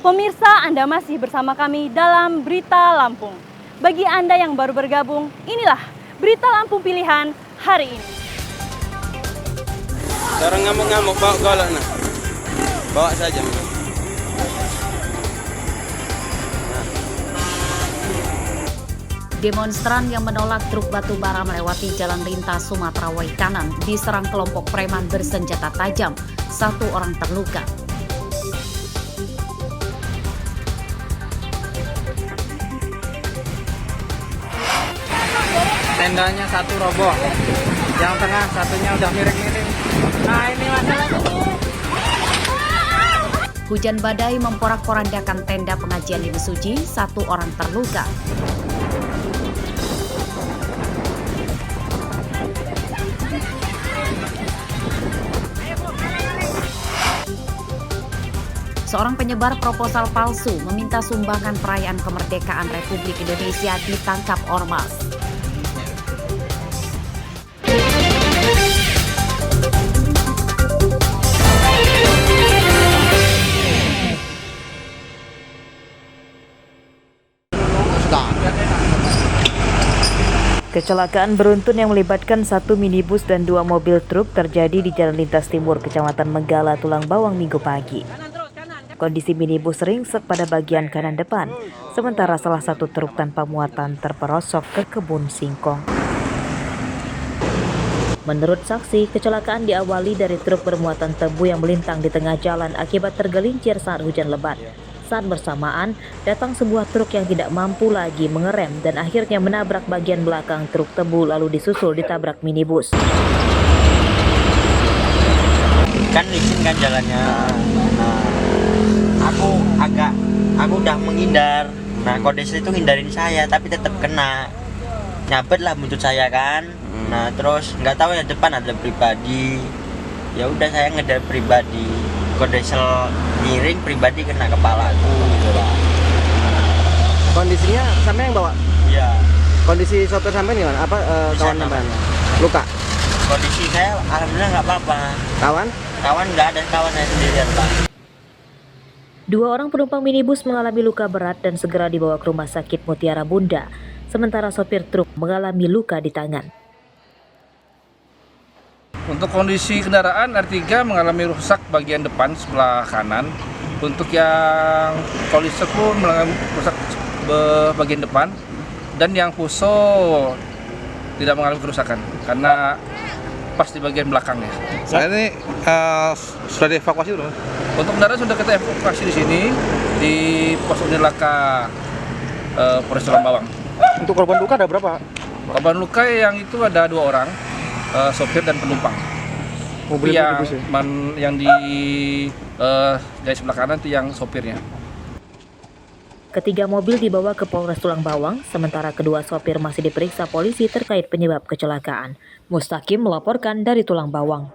Pemirsa, Anda masih bersama kami dalam Berita Lampung. Bagi Anda yang baru bergabung, inilah Berita Lampung Pilihan hari ini. Sekarang ngamuk-ngamuk, bawa golok nah. Bawa saja. Demonstran yang menolak truk batu bara melewati jalan lintas Sumatera Waikanan diserang kelompok preman bersenjata tajam. 1 orang terluka. Tendanya 1 roboh, yang tengah satunya udah miring-miring. Nah ini masalahnya. Hujan badai memporak-porandakan tenda pengajian di Mesuji, 1 orang terluka. Seorang penyebar proposal palsu meminta sumbangan perayaan kemerdekaan Republik Indonesia ditangkap ormas. Kecelakaan beruntun yang melibatkan 1 minibus dan 2 mobil truk terjadi di Jalan Lintas Timur, Kecamatan Menggala, Tulang Bawang, Minggu pagi. Kondisi minibus ringsek pada bagian kanan depan, sementara salah satu truk tanpa muatan terperosok ke kebun singkong. Menurut saksi, kecelakaan diawali dari truk bermuatan tebu yang melintang di tengah jalan akibat tergelincir saat hujan lebat. Saat bersamaan, datang sebuah truk yang tidak mampu lagi mengerem dan akhirnya menabrak bagian belakang truk tebu lalu disusul ditabrak minibus. Kan licin kan jalannya. Aku udah menghindar. Nah kodes itu ngindarin saya tapi tetap kena. Nyabet lah buntut saya kan. Nah terus nggak tahu ya depan ada pribadi. Ya udah saya ngedar pribadi. Kodesel miring, pribadi kena kepalaku gitu lah. Kondisinya sampai yang bawa? Iya. Kondisi sopir sampai gimana? Apa kawan sampai? Luka? Kondisi saya alhamdulillah nggak apa-apa. Kawan? Kawan nggak ada, kawan saya sendirian Pak. 2 orang penumpang minibus mengalami luka berat dan segera dibawa ke Rumah Sakit Mutiara Bunda, sementara sopir truk mengalami luka di tangan. Untuk kondisi kendaraan, R3 mengalami rusak bagian depan sebelah kanan. Untuk yang Kolisek pun mengalami rusak bagian depan. Dan yang Fuso tidak mengalami kerusakan karena pas di bagian belakangnya. Saya ini sudah dievakuasi belum? Untuk kendaraan sudah kita evakuasi di sini di pos unit laka Polres Tulang Bawang. Untuk korban luka ada berapa? Korban luka yang itu ada 2 orang. Sopir dan penumpang. Mobil yang di dari sebelah kanan itu yang sopirnya. Ketiga mobil dibawa ke Polres Tulang Bawang, sementara kedua sopir masih diperiksa polisi terkait penyebab kecelakaan. Mustaqim melaporkan dari Tulang Bawang.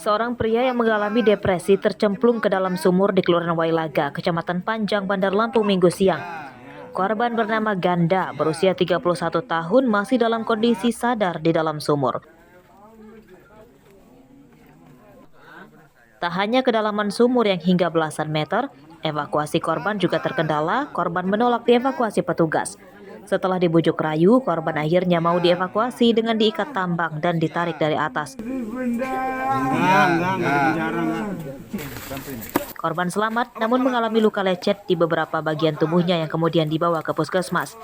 Seorang pria yang mengalami depresi tercemplung ke dalam sumur di Kelurahan Wailaga, Kecamatan Panjang, Bandar Lampung, Minggu siang. Korban bernama Ganda, berusia 31 tahun, masih dalam kondisi sadar di dalam sumur. Tak hanya kedalaman sumur yang hingga belasan meter, evakuasi korban juga terkendala. Korban menolak dievakuasi petugas. Setelah dibujuk rayu, korban akhirnya mau dievakuasi dengan diikat tambang dan ditarik dari atas. Korban selamat namun mengalami luka lecet di beberapa bagian tubuhnya yang kemudian dibawa ke puskesmas.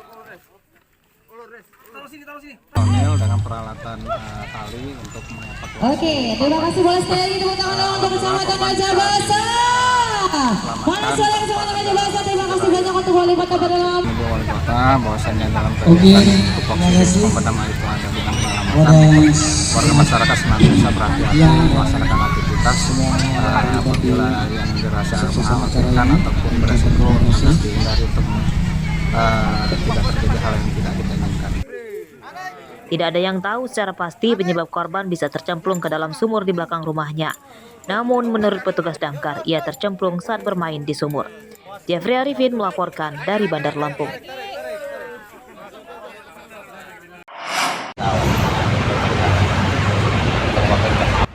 Dengan peralatan tali untuk mengevakuasi. Oke, terima kasih boleh sekali lagi tepuk tangan dong untuk Kecamatan Raja Basa. Mana suara Kecamatan Raja Basa? Terima kasih banyak untuk Wali Kota Bandar. Wali Kota bahwasannya dalam kegiatan tupoksi pemadam air itu ada bidang penyelamatan. Warga masyarakat senantiasa berhati-hati melaksanakan aktivitas apabila yang dirasa mengkhawatirkan ataupun beresiko harus dihindari untuk tidak terjadi hal yang tidak kita inginkan. Tidak ada yang tahu secara pasti penyebab korban bisa tercemplung ke dalam sumur di belakang rumahnya. Namun menurut petugas damkar, ia tercemplung saat bermain di sumur. Jeffrey Arifin melaporkan dari Bandar Lampung.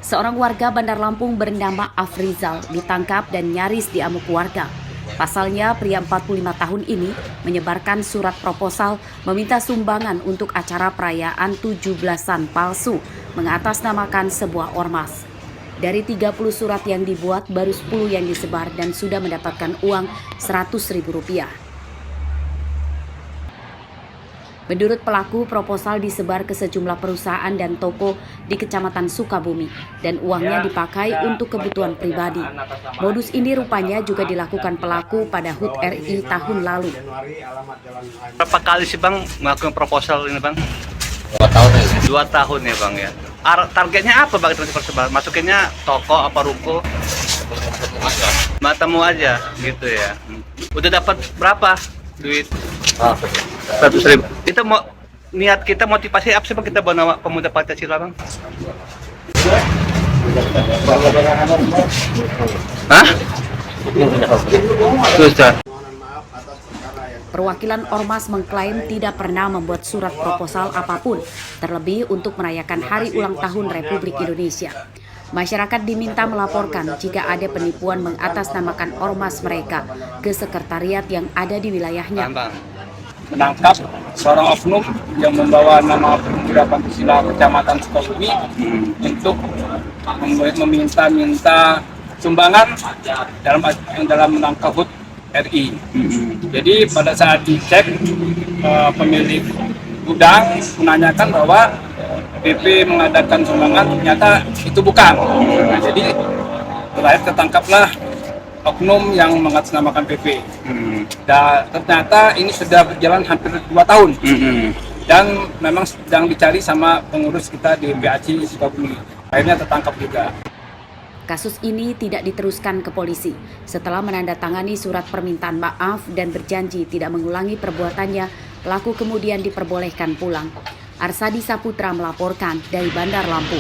Seorang warga Bandar Lampung bernama Afrizal ditangkap dan nyaris diamuk warga. Pasalnya, pria 45 tahun ini menyebarkan surat proposal meminta sumbangan untuk acara perayaan 17-an palsu mengatasnamakan sebuah ormas. Dari 30 surat yang dibuat, baru 10 yang disebar dan sudah mendapatkan uang Rp100.000. Menurut pelaku, proposal disebar ke sejumlah perusahaan dan toko di Kecamatan Sukabumi dan uangnya dipakai untuk kebutuhan pribadi. Modus ini rupanya juga dilakukan pelaku pada HUT RI tahun lalu. Berapa kali sih Bang melakukan proposal ini Bang? 2 tahun ya. 2 tahun ya Bang ya. Targetnya apa Bang itu persebar? Masukinnya toko apa ruko? Matamu aja gitu ya. Udah dapat berapa duit? 100.000. Itu mau niat kita motivasi apa sih Bang kita bawa pemuda Pancasila Bang? Hah? Susah. Perwakilan ormas mengklaim tidak pernah membuat surat proposal apapun, terlebih untuk merayakan Hari Ulang Tahun Republik Indonesia. Masyarakat diminta melaporkan jika ada penipuan mengatasnamakan ormas mereka ke sekretariat yang ada di wilayahnya. Menangkap seorang oknum yang membawa nama pemuda Pancasila Kecamatan Sukabumi untuk meminta sumbangan dalam menangkap HUT RI. Jadi pada saat dicek, pemilik gudang menanyakan bahwa PP mengadakan sumbangan, ternyata itu bukan. Nah, jadi terakhir tertangkaplah oknum yang mengatasnamakan PP. Dan ternyata ini sudah berjalan hampir 2 tahun. Dan memang sedang dicari sama pengurus kita di PAC Sukabumi. Akhirnya tertangkap juga. Kasus ini tidak diteruskan ke polisi. Setelah menandatangani surat permintaan maaf dan berjanji tidak mengulangi perbuatannya, pelaku kemudian diperbolehkan pulang. Arsadi Saputra melaporkan dari Bandar Lampung.